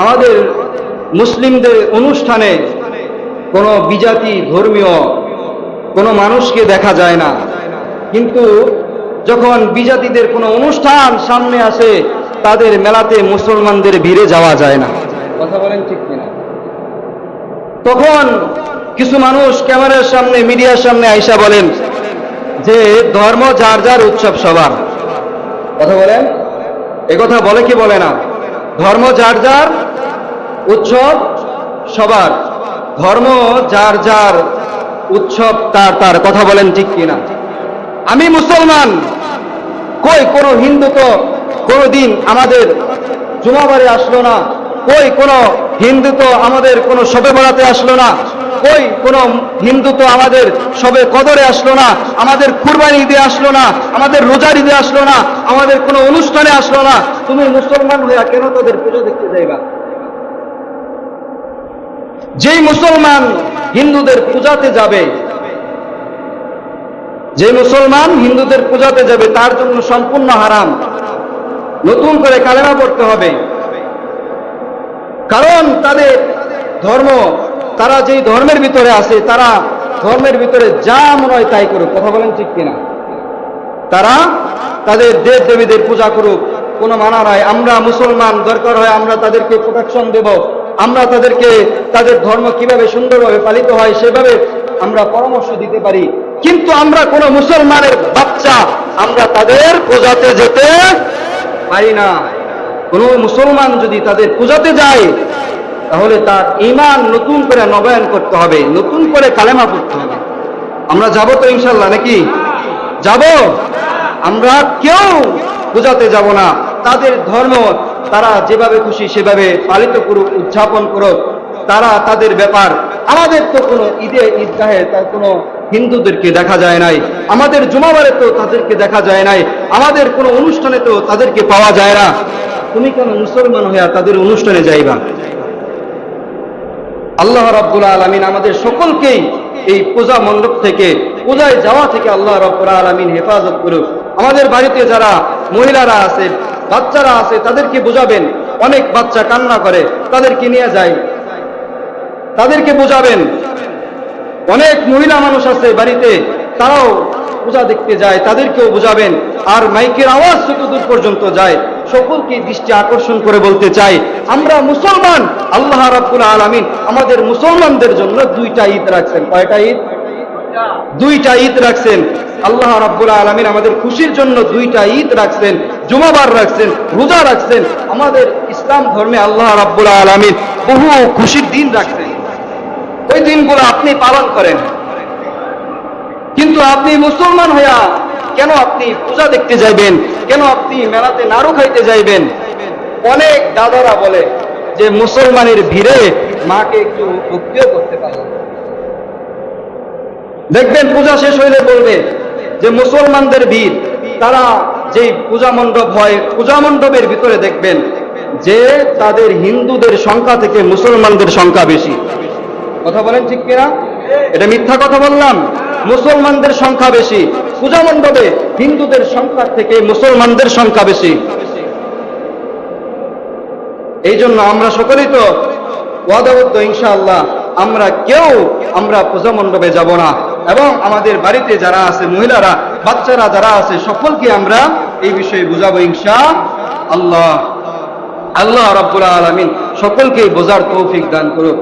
আমাদের মুসলিমদের অনুষ্ঠানে কোনো বিজাতি ধর্মীয় কোনো মানুষকে দেখা যায় না, কিন্তু যখন বিজাতিদের কোনো অনুষ্ঠান সামনে আসে তাদের মেলাতে মুসলমানদের ভিড়ে যাওয়া যায় না। কথা বলেন ঠিক কিনা? তখন কিছু মানুষ ক্যামেরার সামনে, মিডিয়ার সামনে আইসা বলেন যে ধর্ম যার যার, উৎসব সবার। কথা বলেন, একথা বলে কি বলে না? ধর্ম যার যার, উৎসব সবার। ধর্ম যার যার, উৎসব তার তার। কথা বলেন ঠিক কিনা? আমি মুসলমান, কই কোনো হিন্দু তো কোনোদিন আমাদের জুমাবারে আসলো না, কই কোনো হিন্দু তো আমাদের কোনো শবে বরাতে আসলো না, কই কোনো হিন্দু তো আমাদের শবে কদরে আসলো না, আমাদের কুরবানি ঈদে আসলো না, আমাদের রোজার ঈদে আসলো না, আমাদের কোনো অনুষ্ঠানে আসলো না। তুমি মুসলমান হইয়া কেন তাদের পুজো দেখতে যাইবা? যেই মুসলমান হিন্দুদের পূজাতে যাবে, যে মুসলমান হিন্দুদের পূজাতে যাবে তার জন্য সম্পূর্ণ হারাম, নতুন করে কালেমা পড়তে হবে। কারণ তাদের ধর্ম, তারা যেই ধর্মের ভিতরে আছে, তারা ধর্মের ভিতরে যা মনে হয় তাই করুক। কথা বলেন ঠিক কিনা? তারা তাদের দেব দেবীদের পূজা করুক, কোনো মানা নাই। আমরা মুসলমান, দরকার হয় আমরা তাদেরকে প্রোটেকশন দেব, আমরা তাদেরকে তাদের ধর্ম কিভাবে সুন্দরভাবে পালিত হয় সেভাবে আমরা পরামর্শ দিতে পারি, কিন্তু আমরা কোনো মুসলমানের বাচ্চা আমরা তাদের পূজাতে যেতে পারি না। কোনো মুসলমান যদি তাদের পূজাতে যায় তাহলে তার ঈমান নতুন করে নবায়ন করতে হবে, নতুন করে কালেমা পড়তে হবে। আমরা যাব তো ইনশাআল্লাহ, নাকি যাব? আমরা কেউ পূজাতে যাব না। তাদের ধর্ম তারা যেভাবে খুশি সেভাবে পালিত করুক, উদযাপন করুক, তারা তাদের ব্যাপার। আমাদের তো কোনো ঈদে ঈদগাহে তার কোনো হিন্দুদেরকে দেখা যায় নাই, আমাদের জুমাবারে তো তাদেরকে দেখা যায় নাই, আমাদের কোনো অনুষ্ঠানে তো তাদেরকে পাওয়া যায় না। তুমি কেন মুসলমান হইয়া তাদের অনুষ্ঠানে যাইবা? আল্লাহ রাব্বুল আলামিন আমাদের সকলকেই এই পূজা মণ্ডপ থেকে, পূজায় যাওয়া থেকে আল্লাহ রাব্বুল আলামিন হেফাজত করুক। আমাদের বাড়িতে যারা মহিলারা আছে, বাচ্চারা আছে, তাদেরকে বোঝাবেন। অনেক বাচ্চা কান্না করে, তাদেরকে নিয়ে যায়, তাদেরকে বোঝাবেন। অনেক মহিলা মানুষ আছে বাড়িতে, তারাও পূজা দেখতে যায়, তাদেরকেও বোঝাবেন। আর মাইকের আওয়াজ যতদূর পর্যন্ত যায় সকলকে দৃষ্টি আকর্ষণ করে বলতে চাই, আমরা মুসলমান। আল্লাহ রাব্বুল আলামিন আমাদের মুসলমানদের জন্য দুইটা ঈদ রাখছেন। কয়টা ঈদ? দুইটা ঈদ রাখছেন। আল্লাহ রাব্বুল আলামিন আমাদের খুশির জন্য দুইটা ঈদ রাখছেন, জুমাবার রাখছেন, রোজা রাখছেন। আমাদের ইসলাম ধর্মে আল্লাহ রাব্বুল আলামিন বহু খুশির দিন রাখছেন, ওই দিনগুলো আপনি পালন করেন। কিন্তু আপনি মুসলমান হইয়া কেন আপনি পূজা দেখতে যাইবেন? কেন আপনি মেলাতে নাড়ু খাইতে যাইবেন? অনেক দাদারা বলে যে মুসলমানের ভিড়ে মাকে একটু ভক্তিও করতে পারে। দেখবেন পূজা শেষ হইলে বলবে যে মুসলমানদের ভিড়, তারা যেই পূজা মণ্ডপ হয়, পূজা মণ্ডপের ভিতরে দেখবেন যে তাদের হিন্দুদের সংখ্যা থেকে মুসলমানদের সংখ্যা বেশি। কথা বলেন ঠিক কিনা? এটা মিথ্যা কথা বললাম? মুসলমানদের সংখ্যা বেশি পূজা মণ্ডপে, হিন্দুদের সংখ্যা থেকে মুসলমানদের সংখ্যা বেশি। এই জন্য আমরা সকলেই তো ওয়াদাবদ্ধ, ইনশাআল্লাহ আমরা কেউ পূজা মণ্ডপে যাব না, এবং আমাদের বাড়িতে যারা আছে, মহিলারা, বাচ্চারা যারা আছে, সকলকে আমরা এই বিষয়ে বুঝাবো ইনশাআল্লাহ। আল্লাহ রাব্বুল আলামিন সকলকে বোঝার তৌফিক দান করুক।